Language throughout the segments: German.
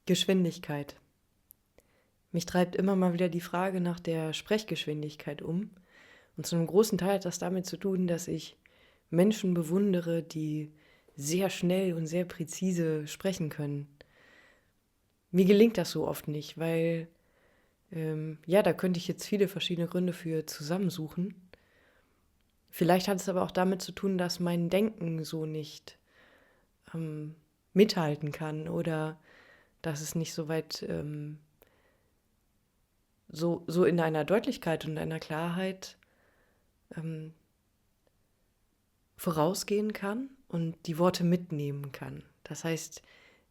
Geschwindigkeit. Mich treibt immer mal wieder die Frage nach der Sprechgeschwindigkeit um. Und zu einem großen Teil hat das damit zu tun, dass ich Menschen bewundere, die sehr schnell und sehr präzise sprechen können. Mir gelingt das so oft nicht, weil, ja, da könnte ich jetzt viele verschiedene Gründe für zusammensuchen. Vielleicht hat es aber auch damit zu tun, dass mein Denken so nicht ähm, mithalten kann oder dass es nicht so weit so in einer Deutlichkeit und einer Klarheit ähm, vorausgehen kann und die Worte mitnehmen kann. Das heißt,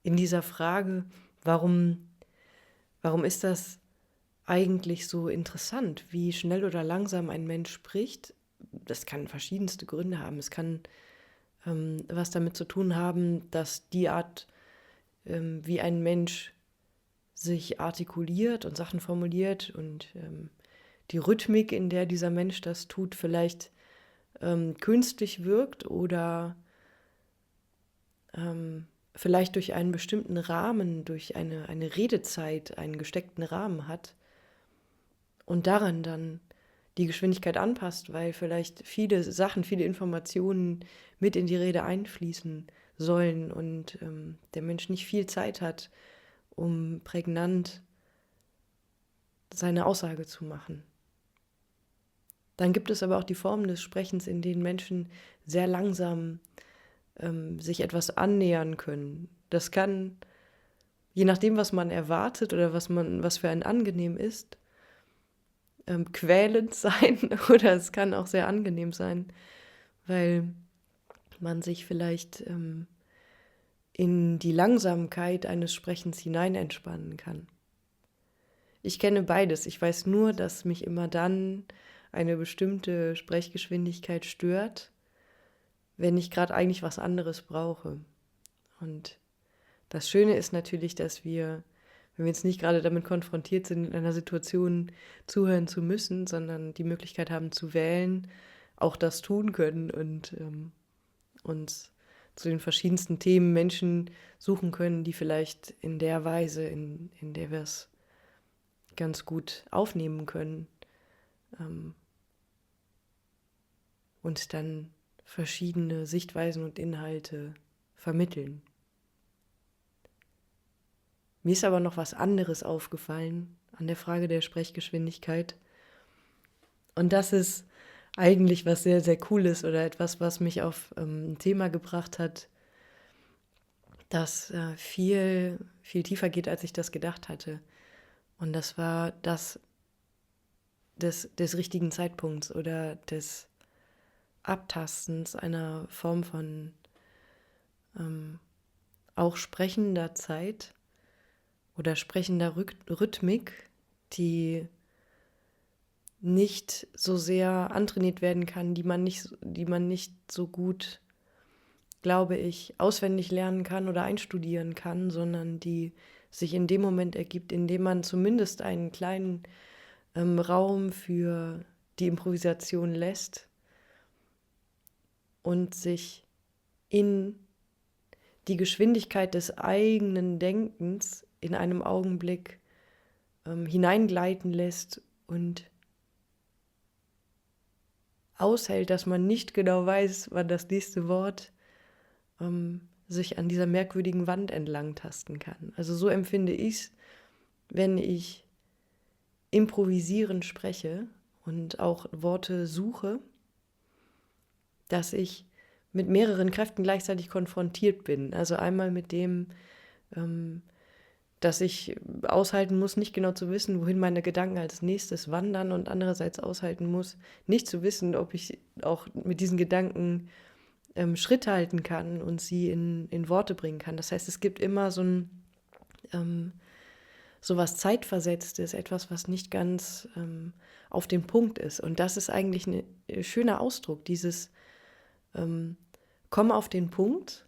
in dieser Frage, warum, warum ist das eigentlich so interessant, wie schnell oder langsam ein Mensch spricht, das kann verschiedenste Gründe haben. Es kann was damit zu tun haben, dass die Art, wie ein Mensch sich artikuliert und Sachen formuliert und die Rhythmik, in der dieser Mensch das tut, vielleicht künstlich wirkt oder vielleicht durch einen bestimmten Rahmen, durch eine Redezeit, einen gesteckten Rahmen hat und daran dann die Geschwindigkeit anpasst, weil vielleicht viele Sachen, viele Informationen mit in die Rede einfließen sollen und der Mensch nicht viel Zeit hat, um prägnant seine Aussage zu machen. Dann gibt es aber auch die Formen des Sprechens, in denen Menschen sehr langsam sich etwas annähern können. Das kann, je nachdem, was man erwartet oder was für einen angenehm ist, quälend sein oder es kann auch sehr angenehm sein, weil man sich vielleicht in die Langsamkeit eines Sprechens hinein entspannen kann. Ich kenne beides. Ich weiß nur, dass mich immer dann eine bestimmte Sprechgeschwindigkeit stört, wenn ich gerade eigentlich was anderes brauche. Und das Schöne ist natürlich, dass wir, wenn wir jetzt nicht gerade damit konfrontiert sind, in einer Situation zuhören zu müssen, sondern die Möglichkeit haben zu wählen, auch das tun können und uns zu den verschiedensten Themen Menschen suchen können, die vielleicht in der Weise, in der wir es ganz gut aufnehmen können, und dann verschiedene Sichtweisen und Inhalte vermitteln. Mir ist aber noch was anderes aufgefallen an der Frage der Sprechgeschwindigkeit. Und das ist eigentlich was sehr, sehr Cooles oder etwas, was mich auf ein Thema gebracht hat, das viel, viel tiefer geht, als ich das gedacht hatte. Und das war das des richtigen Zeitpunkts oder des Abtastens einer Form von auch sprechender Zeit oder sprechender Rhythmik, die nicht so sehr antrainiert werden kann, die man nicht so gut, glaube ich, auswendig lernen kann oder einstudieren kann, sondern die sich in dem Moment ergibt, in dem man zumindest einen kleinen Raum für die Improvisation lässt und sich in die Geschwindigkeit des eigenen Denkens in einem Augenblick hineingleiten lässt und aushält, dass man nicht genau weiß, wann das nächste Wort sich an dieser merkwürdigen Wand entlang tasten kann. Also so empfinde ich es, wenn ich improvisierend spreche und auch Worte suche, dass ich mit mehreren Kräften gleichzeitig konfrontiert bin. Also einmal mit dem, dass ich aushalten muss, nicht genau zu wissen, wohin meine Gedanken als nächstes wandern und andererseits aushalten muss, nicht zu wissen, ob ich auch mit diesen Gedanken Schritt halten kann und sie in Worte bringen kann. Das heißt, es gibt immer so was Zeitversetztes, etwas, was nicht ganz auf den Punkt ist. Und das ist eigentlich ein schöner Ausdruck, dieses Komm auf den Punkt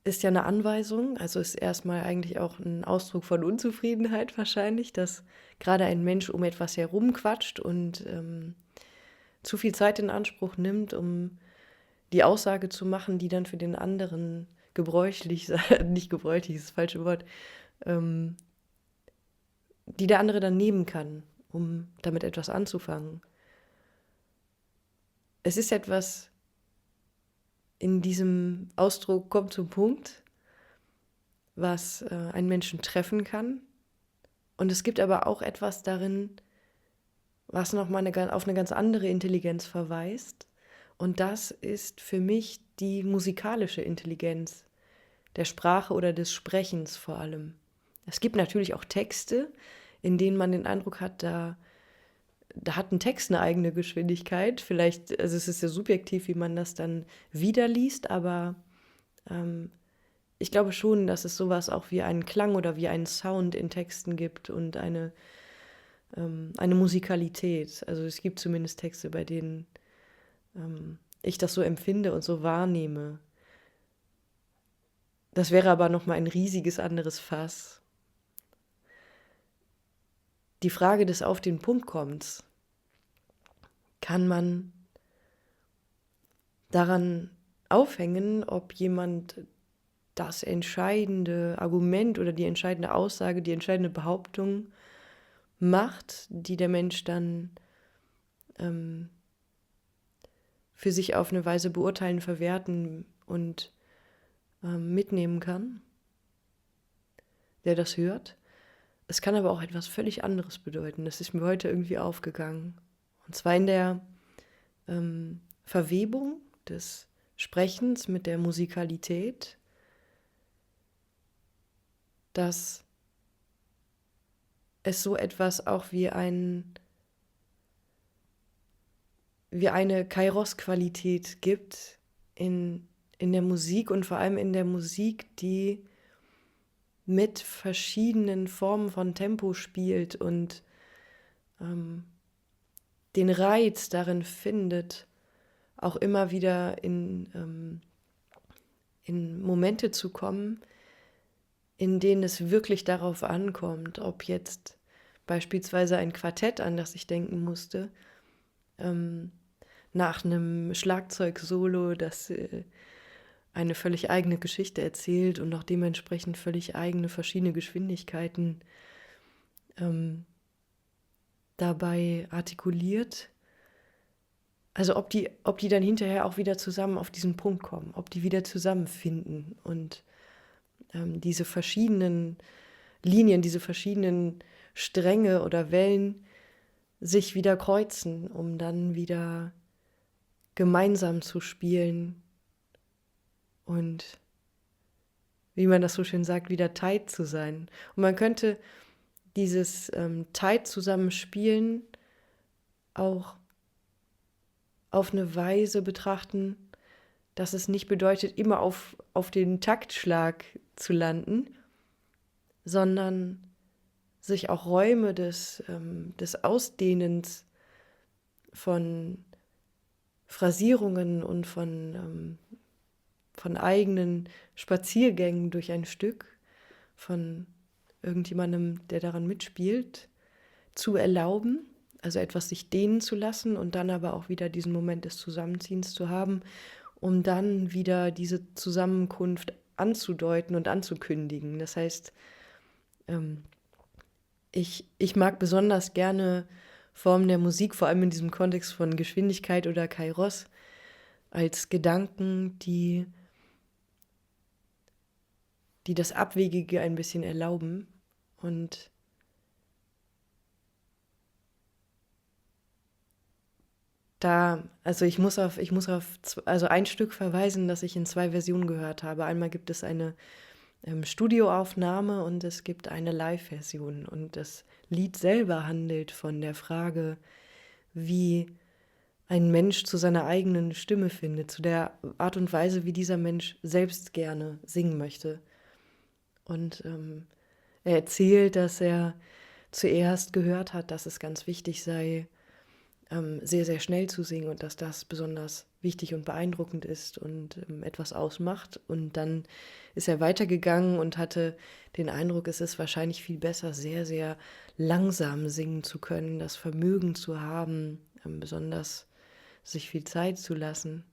ist ja eine Anweisung, also ist erstmal eigentlich auch ein Ausdruck von Unzufriedenheit wahrscheinlich, dass gerade ein Mensch um etwas herumquatscht und zu viel Zeit in Anspruch nimmt, um die Aussage zu machen, die dann für den anderen gebräuchlich, nicht gebräuchlich ist das falsche Wort, ähm, die der andere dann nehmen kann, um damit etwas anzufangen. Es ist etwas in diesem Ausdruck kommt zum Punkt, was einen Menschen treffen kann. Und es gibt aber auch etwas darin, was nochmal auf eine ganz andere Intelligenz verweist. Und das ist für mich die musikalische Intelligenz der Sprache oder des Sprechens vor allem. Es gibt natürlich auch Texte, in denen man den Eindruck hat, da hat ein Text eine eigene Geschwindigkeit. Vielleicht, also es ist ja subjektiv, wie man das dann wiederliest, aber ähm, ich glaube schon, dass es sowas auch wie einen Klang oder wie einen Sound in Texten gibt und eine Musikalität. Also es gibt zumindest Texte, bei denen ich das so empfinde und so wahrnehme. Das wäre aber nochmal ein riesiges anderes Fass. Die Frage des Auf den Punkt kommens kann man daran aufhängen, ob jemand das entscheidende Argument oder die entscheidende Aussage, die entscheidende Behauptung macht, die der Mensch dann für sich auf eine Weise beurteilen, verwerten und mitnehmen kann, der das hört. Es kann aber auch etwas völlig anderes bedeuten. Das ist mir heute irgendwie aufgegangen. Und zwar in der Verwebung des Sprechens mit der Musikalität, dass es so etwas auch wie eine Kairos-Qualität gibt in der Musik und vor allem in der Musik, die mit verschiedenen Formen von Tempo spielt und den Reiz darin findet, auch immer wieder in Momente zu kommen, in denen es wirklich darauf ankommt, ob jetzt beispielsweise ein Quartett, an das ich denken musste, nach einem Schlagzeug-Solo, das eine völlig eigene Geschichte erzählt und auch dementsprechend völlig eigene, verschiedene Geschwindigkeiten dabei artikuliert. Also ob die dann hinterher auch wieder zusammen auf diesen Punkt kommen, ob die wieder zusammenfinden und diese verschiedenen Linien, diese verschiedenen Stränge oder Wellen sich wieder kreuzen, um dann wieder gemeinsam zu spielen und, wie man das so schön sagt, wieder tight zu sein. Und man könnte dieses tight zusammenspielen auch auf eine Weise betrachten, dass es nicht bedeutet, immer auf den Taktschlag zu landen, sondern sich auch Räume des Ausdehnens von Phrasierungen und von eigenen Spaziergängen durch ein Stück, von irgendjemandem, der daran mitspielt, zu erlauben, also etwas sich dehnen zu lassen und dann aber auch wieder diesen Moment des Zusammenziehens zu haben, um dann wieder diese Zusammenkunft anzudeuten und anzukündigen. Das heißt, ich mag besonders gerne Formen der Musik, vor allem in diesem Kontext von Geschwindigkeit oder Kairos, als Gedanken, die das Abwegige ein bisschen erlauben. Und also ich muss auf also ein Stück verweisen, das ich in 2 Versionen gehört habe. Einmal gibt es eine Studioaufnahme und es gibt eine Live-Version. Und das Lied selber handelt von der Frage, wie ein Mensch zu seiner eigenen Stimme findet, zu der Art und Weise, wie dieser Mensch selbst gerne singen möchte. Und er erzählt, dass er zuerst gehört hat, dass es ganz wichtig sei, sehr, sehr schnell zu singen und dass das besonders wichtig und beeindruckend ist und etwas ausmacht. Und dann ist er weitergegangen und hatte den Eindruck, es ist wahrscheinlich viel besser, sehr, sehr langsam singen zu können, das Vermögen zu haben, besonders sich viel Zeit zu lassen.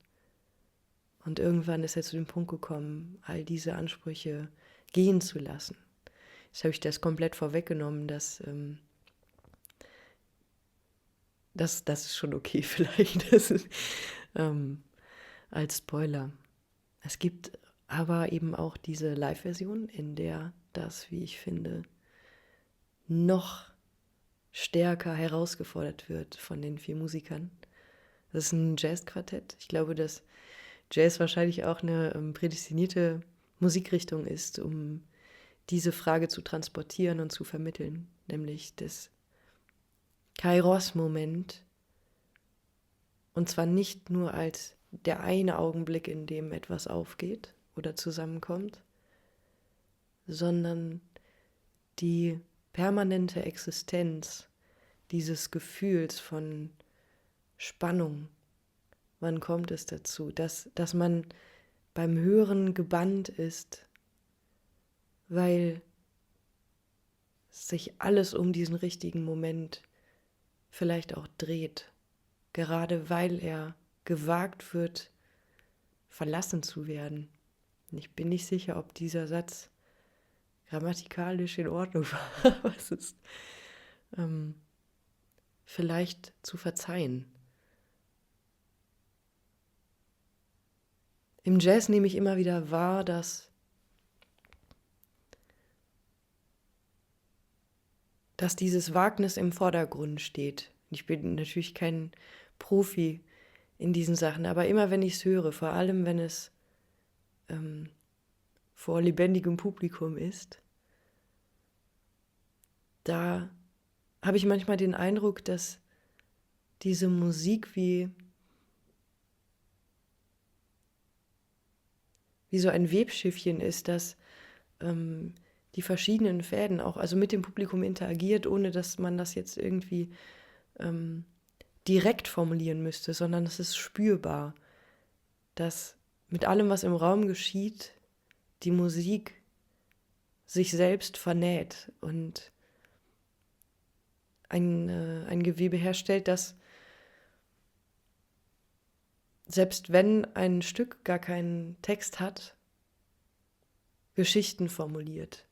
Und irgendwann ist er zu dem Punkt gekommen, all diese Ansprüche gehen zu lassen. Jetzt habe ich das komplett vorweggenommen, das ist schon okay vielleicht, ähm, als Spoiler. Es gibt aber eben auch diese Live-Version, in der das, wie ich finde, noch stärker herausgefordert wird von den 4 Musikern. Das ist ein Jazzquartett. Ich glaube, dass Jazz wahrscheinlich auch eine prädestinierte Musikrichtung ist, um diese Frage zu transportieren und zu vermitteln, nämlich das Kairos-Moment. Und zwar nicht nur als der eine Augenblick, in dem etwas aufgeht oder zusammenkommt, sondern die permanente Existenz dieses Gefühls von Spannung. Wann kommt es dazu, dass man beim Hören gebannt ist, weil sich alles um diesen richtigen Moment vielleicht auch dreht, gerade weil er gewagt wird, verlassen zu werden. Und ich bin nicht sicher, ob dieser Satz grammatikalisch in Ordnung war, aber es ist vielleicht zu verzeihen. Im Jazz nehme ich immer wieder wahr, dass dieses Wagnis im Vordergrund steht. Ich bin natürlich kein Profi in diesen Sachen, aber immer wenn ich es höre, vor allem wenn es vor lebendigem Publikum ist, da habe ich manchmal den Eindruck, dass diese Musik wie so ein Webschiffchen ist, das die verschiedenen Fäden auch, also mit dem Publikum interagiert, ohne dass man das jetzt irgendwie direkt formulieren müsste, sondern es ist spürbar, dass mit allem, was im Raum geschieht, die Musik sich selbst vernäht und ein Gewebe herstellt, das selbst wenn ein Stück gar keinen Text hat, Geschichten formuliert.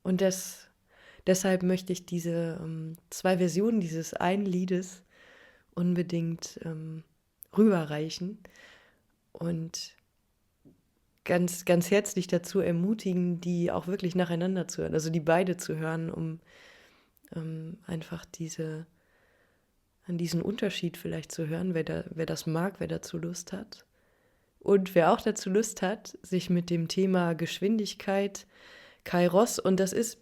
Und deshalb möchte ich diese 2 Versionen dieses einen Liedes unbedingt rüberreichen und ganz, ganz herzlich dazu ermutigen, die auch wirklich nacheinander zu hören, also die beide zu hören, um einfach diesen Unterschied vielleicht zu hören, wer das mag, wer dazu Lust hat. Und wer auch dazu Lust hat, sich mit dem Thema Geschwindigkeit, Kairos, und das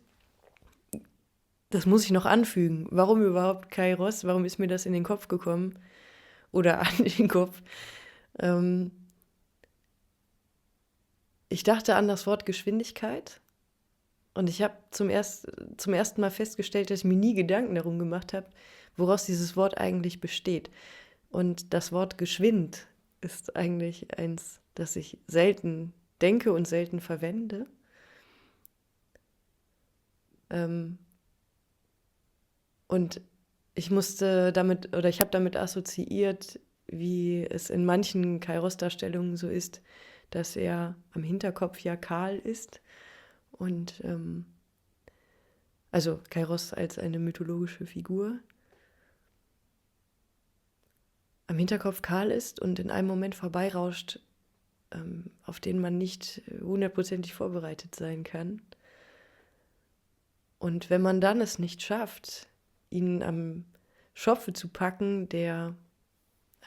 muss ich noch anfügen. Warum überhaupt Kairos? Warum ist mir das in den Kopf gekommen? Oder an den Kopf? Ich dachte an das Wort Geschwindigkeit und ich habe zum ersten Mal festgestellt, dass ich mir nie Gedanken darum gemacht habe, woraus dieses Wort eigentlich besteht. Und das Wort geschwind ist eigentlich eins, das ich selten denke und selten verwende. Und ich habe damit assoziiert, wie es in manchen Kairos-Darstellungen so ist, dass er am Hinterkopf ja kahl ist. Und also Kairos als eine mythologische Figur am Hinterkopf kahl ist und in einem Moment vorbeirauscht, auf den man nicht 100%ig vorbereitet sein kann. Und wenn man dann es nicht schafft, ihn am Schopfe zu packen, der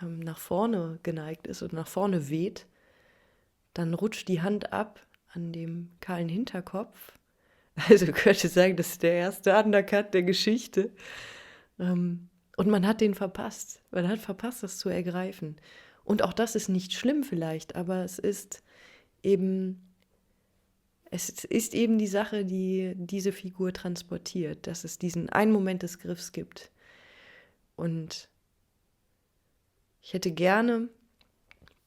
nach vorne geneigt ist und nach vorne weht, dann rutscht die Hand ab an dem kahlen Hinterkopf. Also könnte sagen, das ist der erste Undercut der Geschichte. Und man hat den verpasst. Man hat verpasst, das zu ergreifen. Und auch das ist nicht schlimm vielleicht, aber es ist eben die Sache, die diese Figur transportiert, dass es diesen einen Moment des Griffs gibt. Und ich hätte gerne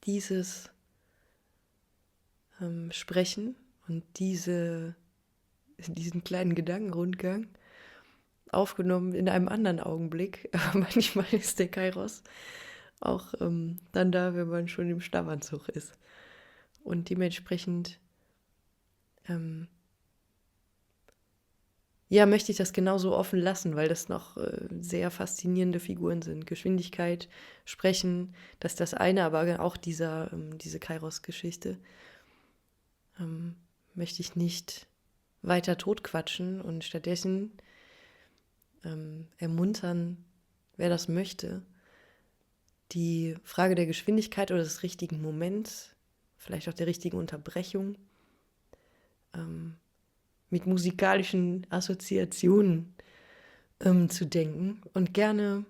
dieses Sprechen und diesen kleinen Gedankenrundgang aufgenommen in einem anderen Augenblick. Aber manchmal ist der Kairos auch dann da, wenn man schon im Stammanzug ist. Und dementsprechend ähm, ja, möchte ich das genauso offen lassen, weil das noch sehr faszinierende Figuren sind. Geschwindigkeit, Sprechen, das ist das eine, aber auch diese Kairos-Geschichte ähm, möchte ich nicht weiter totquatschen und stattdessen ermuntern, wer das möchte, die Frage der Geschwindigkeit oder des richtigen Moments, vielleicht auch der richtigen Unterbrechung, mit musikalischen Assoziationen zu denken und gerne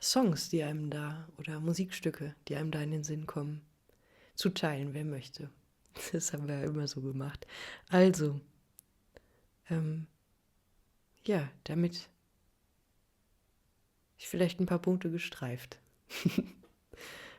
Songs, die einem da oder Musikstücke, die einem da in den Sinn kommen, zu teilen, wer möchte. Das haben wir ja immer so gemacht. Also, ja, damit ich vielleicht ein paar Punkte gestreift.